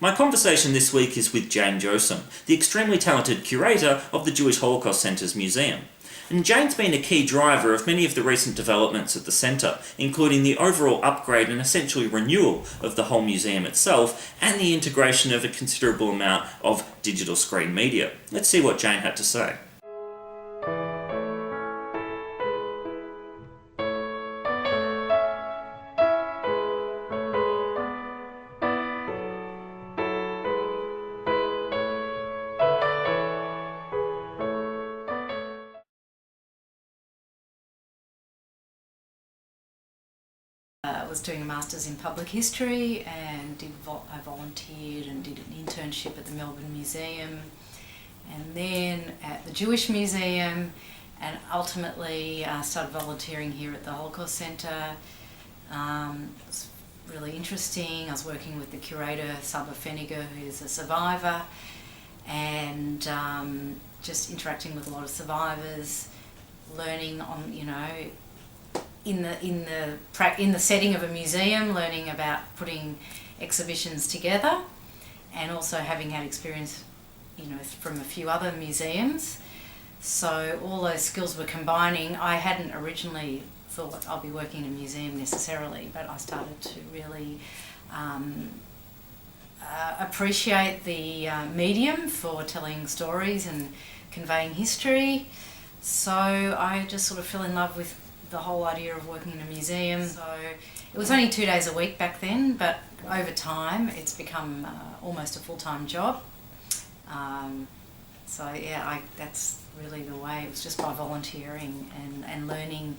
My conversation this week is with Jayne Josem, the extremely talented curator of the Jewish Holocaust Centre's museum. And Jayne's been a key driver of many of the recent developments at the centre, including the overall upgrade and essentially renewal of the whole museum itself, and the integration of a considerable amount of digital screen media. Let's see what Jayne had to say. I was doing a Masters in Public History and I volunteered and did an internship at the Melbourne Museum and then at the Jewish Museum, and ultimately started volunteering here at the Holocaust Centre. It was really interesting. I was working with the curator, Saba Feniger, who's a survivor, and just interacting with a lot of survivors, learning on, in the setting of a museum, learning about putting exhibitions together, and also having had experience, from a few other museums. So all those skills were combining. I hadn't originally thought I'll be working in a museum necessarily, but I started to really appreciate the medium for telling stories and conveying history. So I just sort of fell in love with the whole idea of working in a museum. So it was only 2 days a week back then, but over time it's become almost a full-time job. That's really the way. It was just by volunteering and learning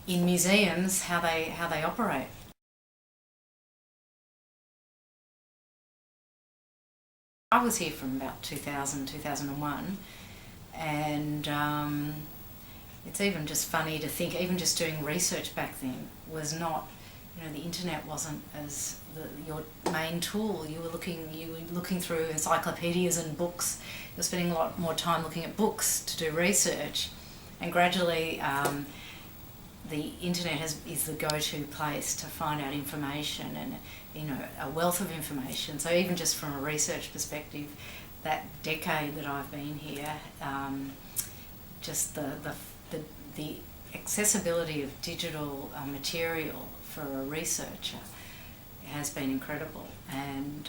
in museums how they operate. I was here from about 2000, 2001, and it's even just funny to think, even just doing research back then was not, the internet wasn't as your main tool. You were looking through encyclopedias and books. You were spending a lot more time looking at books to do research, and gradually the internet is the go-to place to find out information, and a wealth of information. So even just from a research perspective, that decade that I've been here, just the accessibility of digital material for a researcher has been incredible, and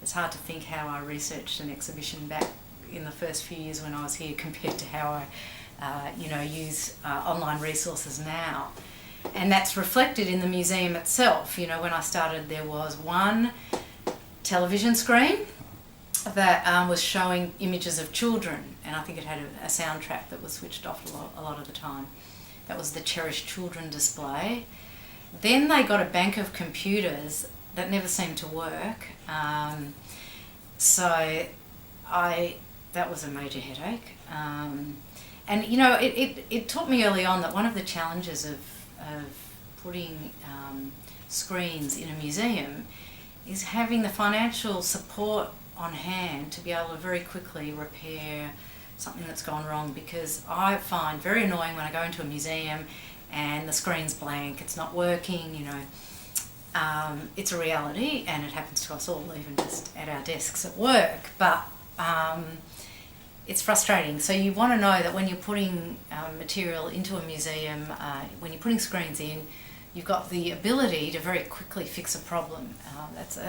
it's hard to think how I researched an exhibition back in the first few years when I was here compared to how I use online resources now. And that's reflected in the museum itself. When I started, there was one television screen that was showing images of children, and I think it had a soundtrack that was switched off a lot of the time. That was the Cherished Children display. Then they got a bank of computers that never seemed to work, so that was a major headache. And it taught me early on that one of the challenges of putting screens in a museum is having the financial support on hand to be able to very quickly repair something that's gone wrong, because I find very annoying when I go into a museum and the screen's blank, it's not working, it's a reality, and it happens to us all, even just at our desks at work, but it's frustrating. So you want to know that when you're putting material into a museum, when you're putting screens in, you've got the ability to very quickly fix a problem.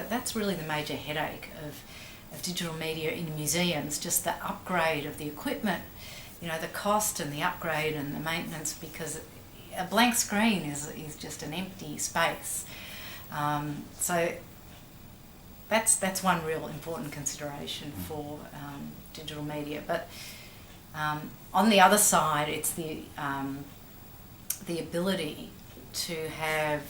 That's really the major headache of digital media in museums, just the upgrade of the equipment, the cost and the upgrade and the maintenance, because a blank screen is just an empty space. So that's one real important consideration for digital media. But on the other side, it's the ability to have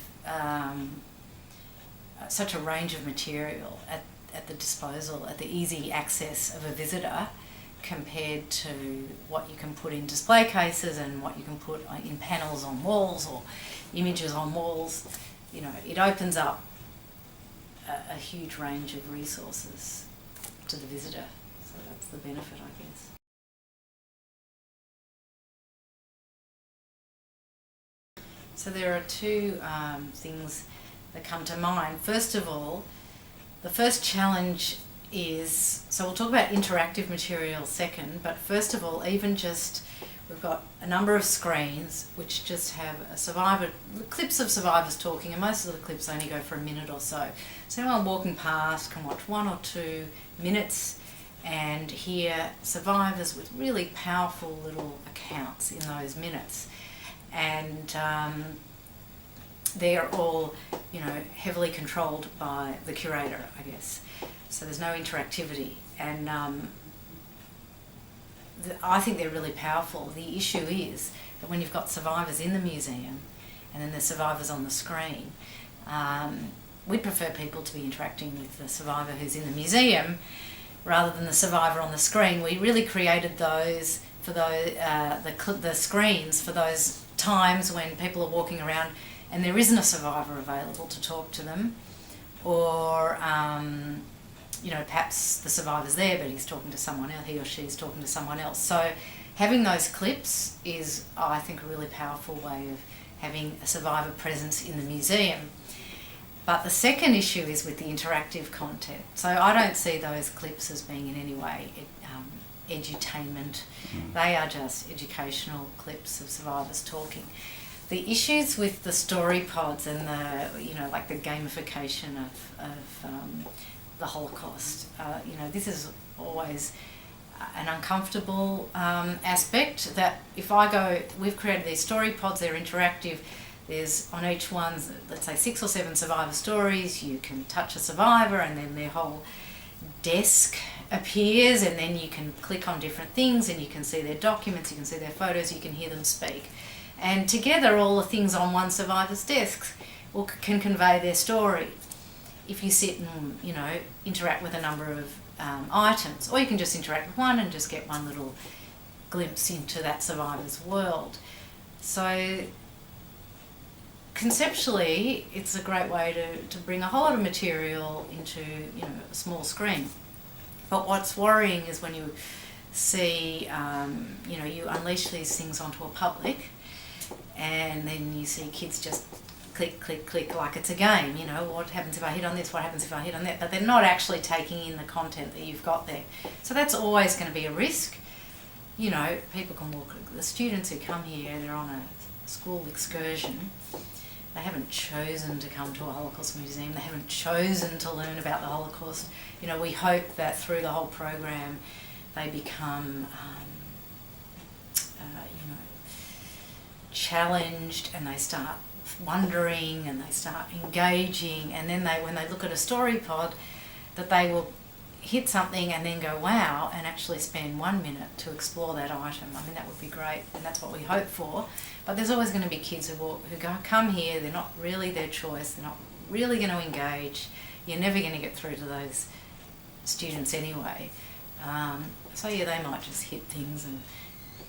such a range of material at the disposal, at the easy access of a visitor, compared to what you can put in display cases and what you can put in panels on walls or images on walls. It opens up a huge range of resources to the visitor. So that's the benefit, I guess. So there are two things that come to mind. First of all, The first challenge is, so we'll talk about interactive material second, but first of all, even just, we've got a number of screens which just have clips of survivors talking, and most of the clips only go for a minute or so. So anyone walking past can watch 1 or 2 minutes and hear survivors with really powerful little accounts in those minutes. And they're all, heavily controlled by the curator, I guess. So there's no interactivity. And I think they're really powerful. The issue is that when you've got survivors in the museum and then there's survivors on the screen, we'd prefer people to be interacting with the survivor who's in the museum rather than the survivor on the screen. We really created those for the screens for those times when people are walking around and there isn't a survivor available to talk to them, or perhaps the survivor's there but he's talking to someone else, he or she's talking to someone else. So having those clips is, I think, a really powerful way of having a survivor presence in the museum. But the second issue is with the interactive content. So I don't see those clips as being in any way edutainment. They are just educational clips of survivors talking. The issues with the story pods and the gamification of the Holocaust, this is always an uncomfortable aspect. That if we've created these story pods, they're interactive. There's on each one, let's say 6 or 7 survivor stories. You can touch a survivor and then their whole desk appears, and then you can click on different things and you can see their documents, you can see their photos, you can hear them speak. And together all the things on one survivor's desk can convey their story. If you sit and, interact with a number of items, or you can just interact with one and just get one little glimpse into that survivor's world. So conceptually, it's a great way to bring a whole lot of material into, a small screen. But what's worrying is when you see, you unleash these things onto a public, and then you see kids just click, click, click like it's a game. What happens if I hit on this? What happens if I hit on that? But they're not actually taking in the content that you've got there. So that's always going to be a risk. People can walk. The students who come here, they're on a school excursion. They haven't chosen to come to a Holocaust museum. They haven't chosen to learn about the Holocaust. We hope that through the whole program they become challenged, and they start wondering and they start engaging, and then when they look at a story pod, that they will hit something and then go wow, and actually spend 1 minute to explore that item. I mean, that would be great, and that's what we hope for. But there's always going to be kids who come here, they're not really their choice, they're not really going to engage. You're never going to get through to those students anyway. So yeah, they might just hit things, and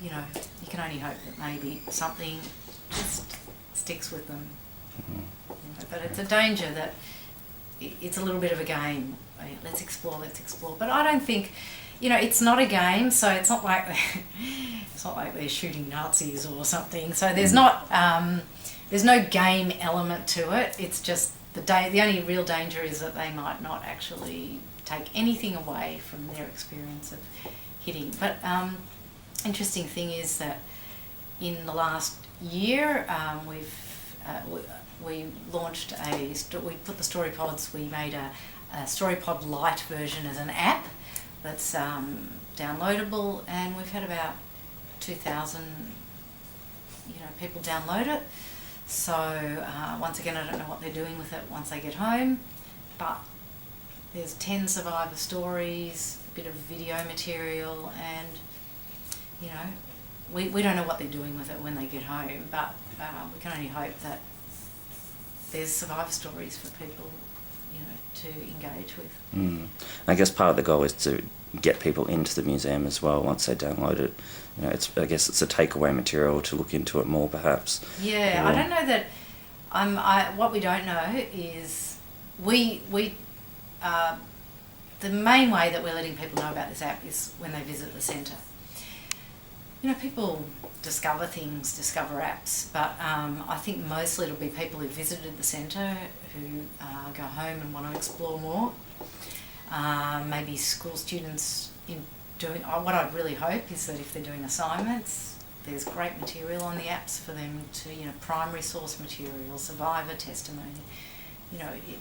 you can only hope that maybe something just sticks with them. But it's a danger that it's a little bit of a game. Let's explore. But I don't think, it's not a game, so it's not like they're shooting Nazis or something. So there's no game element to it. It's just the only real danger is that they might not actually take anything away from their experience of hitting. But interesting thing is that in the last year, we launched we put the story pods. We made a StoryPod Lite version as an app that's downloadable, and we've had about 2,000 people download it. So once again, I don't know what they're doing with it once they get home, but there's 10 survivor stories, a bit of video material, and we don't know what they're doing with it when they get home, but we can only hope that there's survivor stories for people to engage with. I guess part of the goal is to get people into the museum as well once they download it. I guess it's a takeaway material to look into it more, perhaps. Yeah, I don't know that. What we don't know is the main way that we're letting people know about this app is when they visit the centre. People discover things, discover apps, but I think mostly it'll be people who visited the centre who go home and want to explore more. maybe school students in doing. What I really hope is that if they're doing assignments, there's great material on the apps for them to, primary source material, survivor testimony.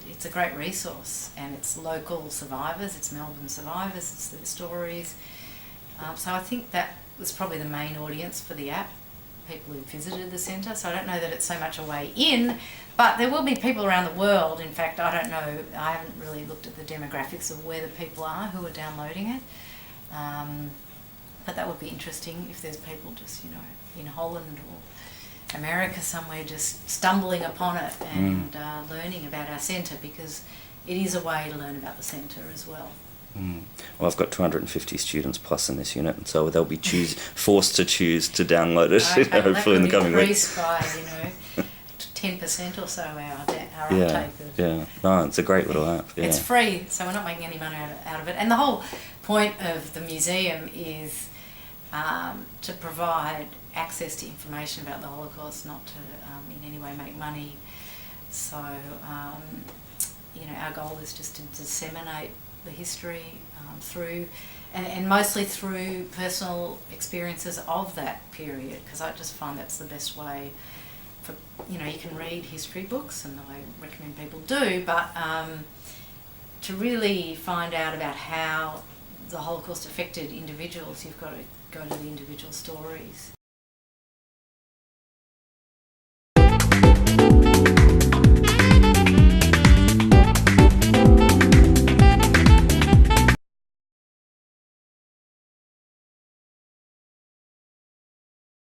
It's a great resource, and it's local survivors, it's Melbourne survivors, it's their stories. So I think that was probably the main audience for the app, people who visited the centre. So I don't know that it's so much a way in, but there will be people around the world. In fact, I don't know, I haven't really looked at the demographics of where the people are who are downloading it. But that would be interesting if there's people just, in Holland or America somewhere just stumbling upon it and learning about our centre, because it is a way to learn about the centre as well. Well, I've got 250 students plus in this unit, and so they'll be forced to choose to download it, Okay, hopefully in the coming weeks. By 10% or so our uptake. Yeah. No, it's a great little app. Yeah. It's free, so we're not making any money out of it. And the whole point of the museum is to provide access to information about the Holocaust, not to in any way make money. So, our goal is just to disseminate the history through, and mostly through personal experiences of that period, because I just find that's the best way for, you can read history books, and I recommend people do, but to really find out about how the Holocaust affected individuals, you've got to go to the individual stories.